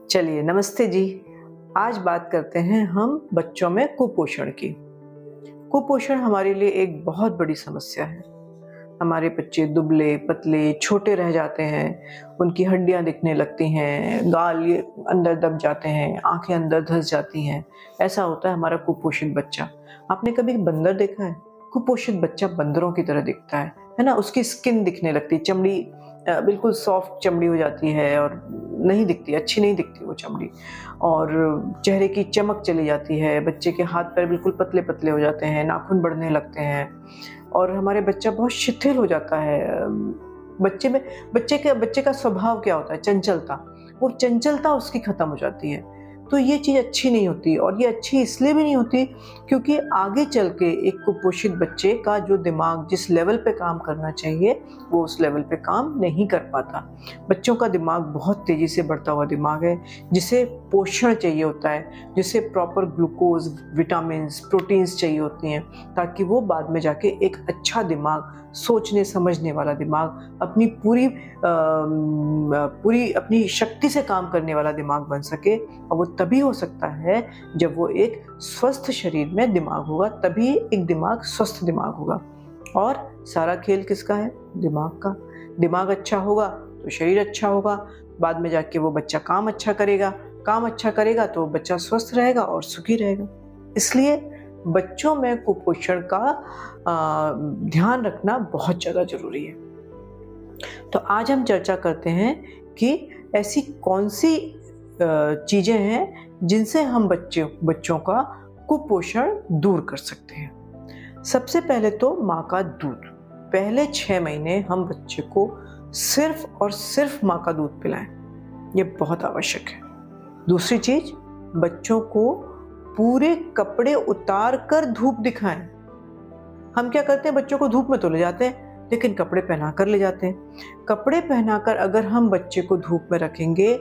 चलिए नमस्ते जी। आज बात करते हैं हम बच्चों में कुपोषण की। कुपोषण हमारे लिए एक बहुत बड़ी समस्या है। हमारे बच्चे दुबले पतले छोटे रह जाते हैं, उनकी हड्डियां दिखने लगती हैं, गाल ये अंदर दब जाते हैं, आंखें अंदर धंस जाती हैं। ऐसा होता है हमारा कुपोषित बच्चा। आपने कभी बंदर देखा है? कुपोषित बच्चा बंदरों की तरह दिखता है ना। उसकी स्किन दिखने लगती है, चमड़ी बिल्कुल सॉफ्ट चमड़ी हो जाती है और नहीं दिखती, अच्छी नहीं दिखती वो चमड़ी, और चेहरे की चमक चली जाती है। बच्चे के हाथ पैर बिल्कुल पतले पतले हो जाते हैं, नाखून बढ़ने लगते हैं और हमारे बच्चा बहुत शिथिल हो जाता है। बच्चे का स्वभाव क्या होता है? चंचलता। वो चंचलता उसकी खत्म हो जाती है। तो ये चीज़ अच्छी नहीं होती, और ये अच्छी इसलिए भी नहीं होती क्योंकि आगे चल के एक कुपोषित बच्चे का जो दिमाग जिस लेवल पे काम करना चाहिए वो उस लेवल पे काम नहीं कर पाता। बच्चों का दिमाग बहुत तेज़ी से बढ़ता हुआ दिमाग है, जिसे पोषण चाहिए होता है, जिसे प्रॉपर ग्लूकोज, विटामिन्स, प्रोटीन्स चाहिए होती हैं, ताकि वो बाद में जाके एक अच्छा दिमाग, सोचने समझने वाला दिमाग, अपनी पूरी अपनी शक्ति से काम करने वाला दिमाग बन सके। और वो तभी हो सकता है जब वो एक स्वस्थ शरीर में दिमाग होगा, तभी एक दिमाग स्वस्थ दिमाग होगा। और सारा खेल किसका है? दिमाग का। दिमाग अच्छा होगा तो शरीर अच्छा होगा, बाद में जाके वो बच्चा काम अच्छा करेगा तो बच्चा स्वस्थ रहेगा और सुखी रहेगा। इसलिए बच्चों में कुपोषण का ध्यान रखना बहुत ज़्यादा जरूरी है। तो आज हम चर्चा करते हैं कि ऐसी कौन सी चीज़ें हैं जिनसे हम बच्चों का कुपोषण दूर कर सकते हैं। सबसे पहले तो माँ का दूध। पहले 6 महीने हम बच्चे को सिर्फ और सिर्फ माँ का दूध पिलाएं, ये बहुत आवश्यक है। दूसरी चीज, बच्चों को पूरे कपड़े उतार कर धूप दिखाएं। हम क्या करते हैं, बच्चों को धूप में तो ले जाते हैं लेकिन कपड़े पहना कर ले जाते हैं। कपड़े पहनाकर अगर हम बच्चे को धूप में रखेंगे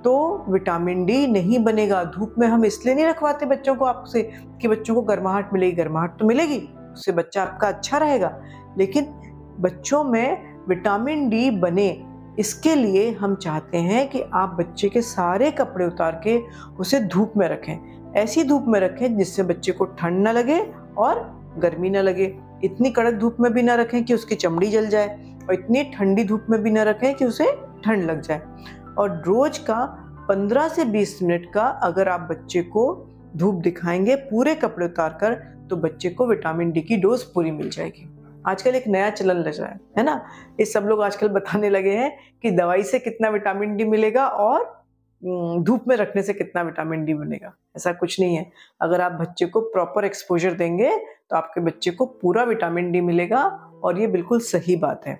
तो विटामिन डी नहीं बनेगा। धूप में हम इसलिए नहीं रखवाते बच्चों को आपसे कि बच्चों को गर्माहट मिलेगी। गर्माहट तो मिलेगी, उससे बच्चा आपका अच्छा रहेगा, लेकिन बच्चों में विटामिन डी बने इसके लिए हम चाहते हैं कि आप बच्चे के सारे कपड़े उतार के उसे धूप में रखें। ऐसी धूप में रखें जिससे बच्चे को ठंड न लगे और गर्मी न लगे। इतनी कड़क धूप में भी ना रखें कि उसकी चमड़ी जल जाए, और इतनी ठंडी धूप में भी ना रखें कि उसे ठंड लग जाए। और रोज का 15 से 20 मिनट का अगर आप बच्चे को धूप दिखाएंगे पूरे कपड़े उतार कर, तो बच्चे को विटामिन डी की डोज पूरी मिल जाएगी। आजकल एक नया चलन लग रहा है ना, ये सब लोग आजकल बताने लगे हैं कि दवाई से कितना विटामिन डी मिलेगा और धूप में रखने से कितना विटामिन डी बनेगा। ऐसा कुछ नहीं है। अगर आप बच्चे को प्रॉपर एक्सपोजर देंगे तो आपके बच्चे को पूरा विटामिन डी मिलेगा, और ये बिल्कुल सही बात है।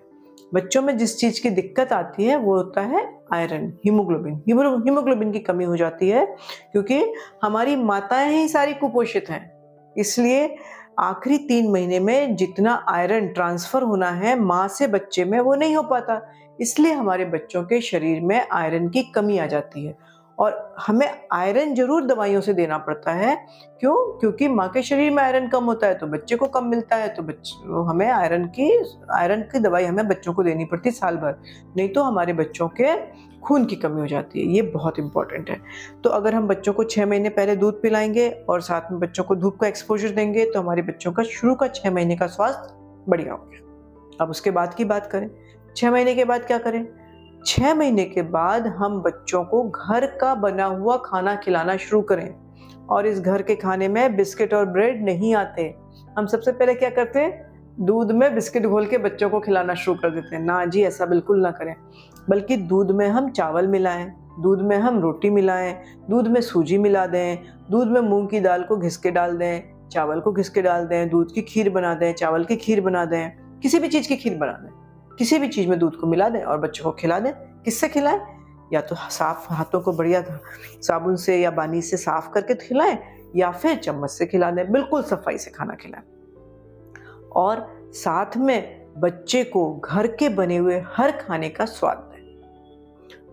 बच्चों में जिस चीज की दिक्कत आती है वो होता है आयरन, हीमोग्लोबिन की कमी हो जाती है, क्योंकि हमारी माताएं ही सारी कुपोषित हैं। इसलिए आखिरी 3 महीने में जितना आयरन ट्रांसफर होना है माँ से बच्चे में वो नहीं हो पाता। इसलिए हमारे बच्चों के शरीर में आयरन की कमी आ जाती है, और हमें आयरन जरूर दवाइयों से देना पड़ता है। क्यों? क्योंकि माँ के शरीर में आयरन कम होता है तो बच्चे को कम मिलता है, तो हमें आयरन की दवाई हमें बच्चों को देनी पड़ती है साल भर, नहीं तो हमारे बच्चों के खून की कमी हो जाती है। ये बहुत इंपॉर्टेंट है। तो अगर हम बच्चों को 6 महीने पहले दूध पिलाएंगे और साथ में बच्चों को धूप का एक्सपोजर देंगे तो हमारे बच्चों का शुरू का 6 महीने का स्वास्थ्य बढ़िया हो गया। अब उसके बाद की बात करें, 6 महीने के बाद क्या करें? 6 महीने के बाद हम बच्चों को घर का बना हुआ खाना खिलाना शुरू करें। और इस घर के खाने में बिस्किट और ब्रेड नहीं आते। हम सबसे पहले क्या करते हैं, दूध में बिस्किट घोल के बच्चों को खिलाना शुरू कर देते हैं। ना जी, ऐसा बिल्कुल ना करें। बल्कि दूध में हम चावल मिलाएं, दूध में हम रोटी मिलाएं, दूध में सूजी मिला दें, दूध में मूंग की दाल को घिस के डाल दें, चावल को घिस के डाल दें, दूध की खीर बना दें, चावल की खीर बना दें, किसी भी चीज़ की खीर बना दें, किसी भी चीज़ में दूध को मिला दें और बच्चों को खिला दें। किससे खिलाएं? या तो साफ हाथों को बढ़िया साबुन से या पानी से साफ करके खिलाएं, या फिर चम्मच से खिला दें। बिल्कुल सफाई से खाना खिलाएं, और साथ में बच्चे को घर के बने हुए हर खाने का स्वाद दें।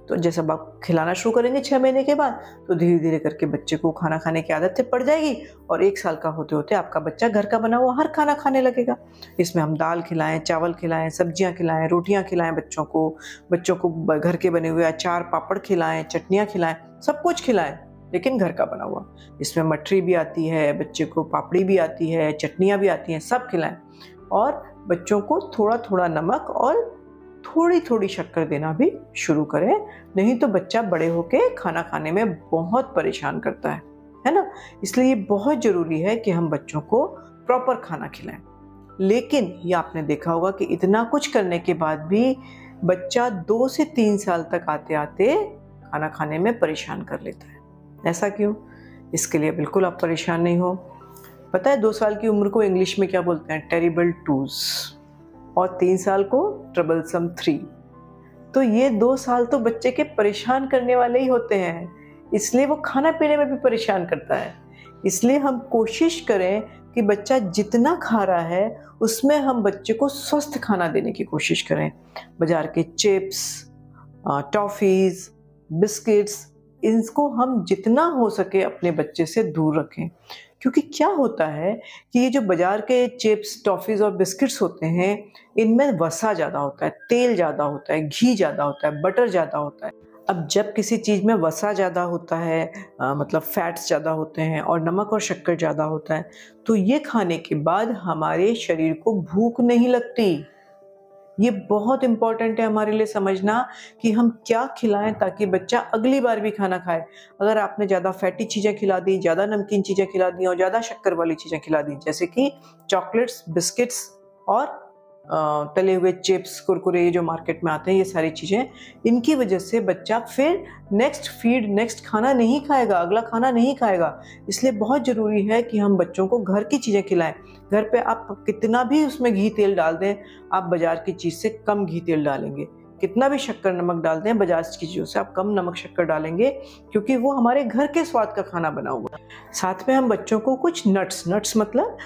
तो जैसे अब आप खिलाना शुरू करेंगे 6 महीने के बाद, तो धीरे धीरे करके बच्चे को खाना खाने की आदत पड़ जाएगी और 1 साल का होते होते आपका बच्चा घर का बना हुआ हर खाना खाने लगेगा। इसमें हम दाल खिलाएं, चावल खिलाएं, सब्जियां खिलाएं, रोटियां खिलाएं बच्चों को घर के बने हुए अचार पापड़ खिलाएं, चटनियाँ खिलाएं, सब कुछ खिलाएं, लेकिन घर का बना हुआ। इसमें मठरी भी आती है, बच्चे को पापड़ी भी आती है, चटनियाँ भी आती हैं, सब खिलाएं। और बच्चों को थोड़ा थोड़ा नमक और थोड़ी थोड़ी शक्कर देना भी शुरू करें, नहीं तो बच्चा बड़े होके खाना खाने में बहुत परेशान करता है ना। इसलिए बहुत ज़रूरी है कि हम बच्चों को प्रॉपर खाना खिलाएं। लेकिन ये आपने देखा होगा कि इतना कुछ करने के बाद भी बच्चा 2 से 3 साल तक आते आते खाना खाने में परेशान कर लेता है। ऐसा क्यों? इसके लिए बिल्कुल आप परेशान नहीं हो। पता है 2 साल की उम्र को इंग्लिश में क्या बोलते हैं? टेरिबल 2s, और 3 साल को ट्रबलसम 3। तो ये 2 साल तो बच्चे के परेशान करने वाले ही होते हैं, इसलिए वो खाना पीने में भी परेशान करता है। इसलिए हम कोशिश करें कि बच्चा जितना खा रहा है उसमें हम बच्चे को स्वस्थ खाना देने की कोशिश करें। बाजार के चिप्स, टॉफ़ीज़, बिस्किट्स, इनको हम जितना हो सके अपने बच्चे से दूर रखें। क्योंकि क्या होता है कि ये जो बाजार के चिप्स, टॉफ़ीज़ और बिस्किट्स होते हैं, इनमें वसा ज़्यादा होता है, तेल ज़्यादा होता है, घी ज़्यादा होता है, बटर ज़्यादा होता है। अब जब किसी चीज़ में वसा ज़्यादा होता है, मतलब फैट्स ज़्यादा होते हैं और नमक और शक्कर ज़्यादा होता है, तो ये खाने के बाद हमारे शरीर को भूख नहीं लगती। ये बहुत इम्पॉर्टेंट है हमारे लिए समझना कि हम क्या खिलाएं ताकि बच्चा अगली बार भी खाना खाए। अगर आपने ज़्यादा फैटी चीज़ें खिला दी, ज़्यादा नमकीन चीज़ें खिला दी और ज़्यादा शक्कर वाली चीज़ें खिला दी, जैसे कि चॉकलेट्स, बिस्किट्स और तले हुए चिप्स, कुरकुरे जो मार्केट में आते हैं, ये सारी चीज़ें, इनकी वजह से बच्चा फिर नेक्स्ट खाना नहीं खाएगा, अगला खाना नहीं खाएगा। इसलिए बहुत ज़रूरी है कि हम बच्चों को घर की चीज़ें खिलाएं। घर पे आप कितना भी उसमें घी तेल डाल दें, आप बाजार की चीज़ से कम घी तेल डालेंगे। कितना भी शक्कर नमक डाल दें, बाजार की चीज़ों से आप कम नमक शक्कर डालेंगे, क्योंकि वो हमारे घर के स्वाद का खाना बना हुआ है। साथ में हम बच्चों को कुछ नट्स मतलब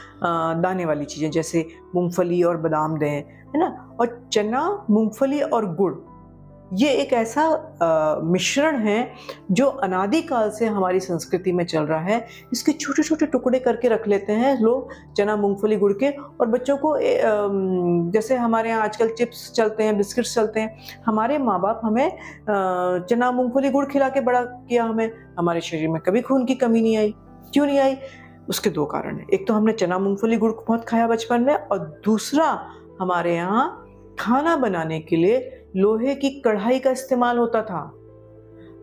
दाने वाली चीज़ें, जैसे मूंगफली और बादाम दें, है ना। और चना, मूंगफली और गुड़, ये एक ऐसा मिश्रण है जो अनादिकाल से हमारी संस्कृति में चल रहा है। इसके छोटे छोटे टुकड़े करके रख लेते हैं लोग, चना, मूंगफली, गुड़ के, और बच्चों को जैसे हमारे यहाँ आजकल चिप्स चलते हैं, बिस्किट्स चलते हैं, हमारे माँ बाप हमें चना, मूंगफली, गुड़ खिला के बड़ा किया। हमारे शरीर में कभी खून की कमी नहीं आई। क्यों नहीं आई? उसके 2 कारण हैं। एक तो हमने चना, मूंगफली, गुड़ बहुत खाया बचपन में, और दूसरा हमारे यहाँ खाना बनाने के लिए लोहे की कढ़ाई का इस्तेमाल होता था।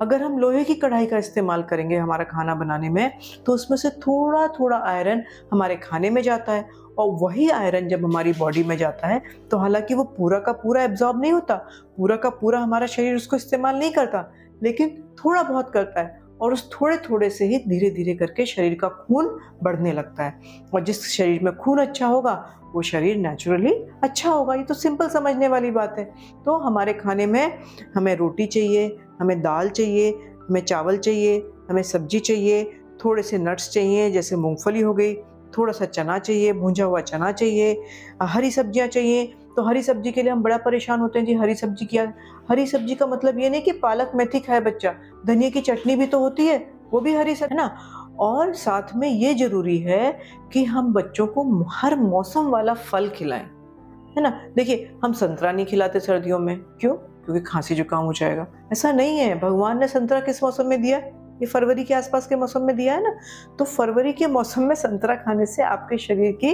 अगर हम लोहे की कढ़ाई का इस्तेमाल करेंगे हमारा खाना बनाने में, तो उसमें से थोड़ा थोड़ा आयरन हमारे खाने में जाता है, और वही आयरन जब हमारी बॉडी में जाता है तो हालांकि वो पूरा का पूरा एब्जॉर्ब नहीं होता, पूरा का पूरा हमारा शरीर उसको इस्तेमाल नहीं करता, लेकिन थोड़ा बहुत करता है, और उस थोड़े थोड़े से ही धीरे धीरे करके शरीर का खून बढ़ने लगता है। और जिस शरीर में खून अच्छा होगा वो शरीर नेचुरली अच्छा होगा। ये तो सिंपल समझने वाली बात है। तो हमारे खाने में हमें रोटी चाहिए, हमें दाल चाहिए, हमें चावल चाहिए, हमें सब्जी चाहिए, थोड़े से नट्स चाहिए जैसे मूंगफली हो गई, थोड़ा सा चना चाहिए, भुंजा हुआ चना चाहिए, हरी सब्जियां चाहिए। तो हरी सब्जी के लिए हम बड़ा परेशान होते हैं जी, हरी सब्जी क्या? हरी सब्जी का मतलब ये नहीं कि पालक मेथी खाए बच्चा, धनिया की चटनी भी तो होती है, वो भी हरी सब्जी है ना। और साथ में ये जरूरी है कि हम बच्चों को हर मौसम वाला फल खिलाएं, है ना। देखिए, हम संतरा नहीं खिलाते सर्दियों में, क्यों? क्योंकि खांसी जुकाम हो जाएगा। ऐसा नहीं है। भगवान ने संतरा किस मौसम में दिया? ये फरवरी के आसपास के मौसम में दिया है ना। तो फरवरी के मौसम में संतरा खाने से आपके शरीर की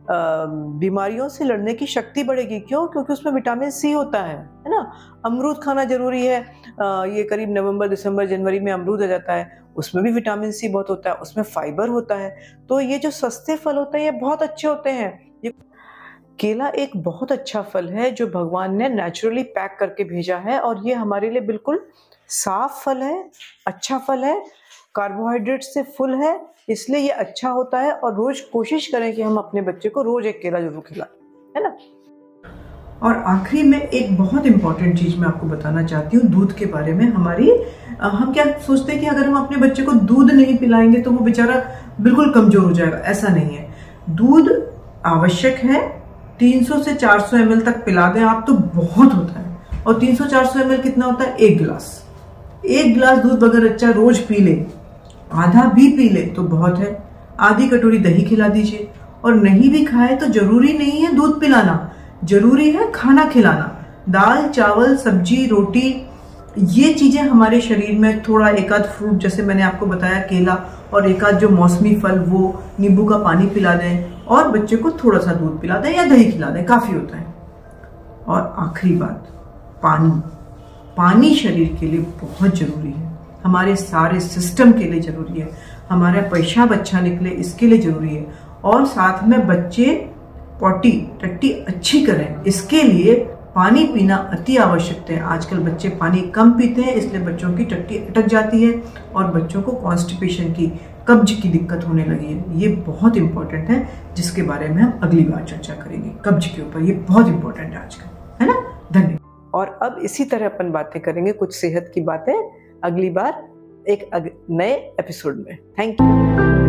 बीमारियों से लड़ने की शक्ति बढ़ेगी। क्यों? क्योंकि उसमें विटामिन सी होता है ना। अमरूद खाना जरूरी है। ये करीब नवंबर, दिसंबर, जनवरी में अमरूद आ जाता है, उसमें भी विटामिन सी बहुत होता है, उसमें फाइबर होता है। तो ये जो सस्ते फल होते हैं ये बहुत अच्छे होते हैं। ये केला एक बहुत अच्छा फल है जो भगवान ने नेचुरली पैक करके भेजा है, और ये हमारे लिए बिल्कुल साफ फल है, अच्छा फल है, कार्बोहाइड्रेट से फुल है, इसलिए ये अच्छा होता है। और रोज कोशिश करें कि हम अपने बच्चे को रोज एक केला जरूर खिलाएं, है ना। और आखिरी में एक बहुत इंपॉर्टेंट चीज मैं आपको बताना चाहती हूँ दूध के बारे में। हम क्या सोचते हैं कि अगर हम अपने बच्चे को दूध नहीं पिलाएंगे तो वो बेचारा बिल्कुल कमजोर हो जाएगा। ऐसा नहीं है। दूध आवश्यक है, 300 से 400 ml तक पिला दें आप तो बहुत होता है। और 300-400 ml कितना होता है? 1 गिलास। 1 गिलास दूध अगर बच्चा रोज पी ले, आधा भी पी ले तो बहुत है। आधी कटोरी दही खिला दीजिए, और नहीं भी खाए तो जरूरी नहीं है दूध पिलाना, जरूरी है खाना खिलाना। दाल, चावल, सब्जी, रोटी, ये चीजें हमारे शरीर में थोड़ा, एक आध फ्रूट जैसे मैंने आपको बताया केला, और एक आध जो मौसमी फल, वो नींबू का पानी पिला दें, और बच्चे को थोड़ा सा दूध पिला दें या दही खिला दें, काफी होता है। और आखिरी बात, पानी। पानी शरीर के लिए बहुत जरूरी है, हमारे सारे सिस्टम के लिए जरूरी है, हमारा पेशाब अच्छा निकले इसके लिए जरूरी है, और साथ में बच्चे पॉटी टट्टी अच्छी करें इसके लिए पानी पीना अति आवश्यक है। आजकल बच्चे पानी कम पीते हैं, इसलिए बच्चों की टट्टी अटक जाती है और बच्चों को कॉन्स्टिपेशन की, कब्ज की दिक्कत होने लगी है। ये बहुत इंपॉर्टेंट है, जिसके बारे में हम अगली बार चर्चा करेंगे। कब्ज के ऊपर ये बहुत इंपॉर्टेंट है आजकल, है ना। धन्यवाद। और अब इसी तरह अपन बातें करेंगे कुछ सेहत की बातें अगली बार एक नए एपिसोड में। Thank you.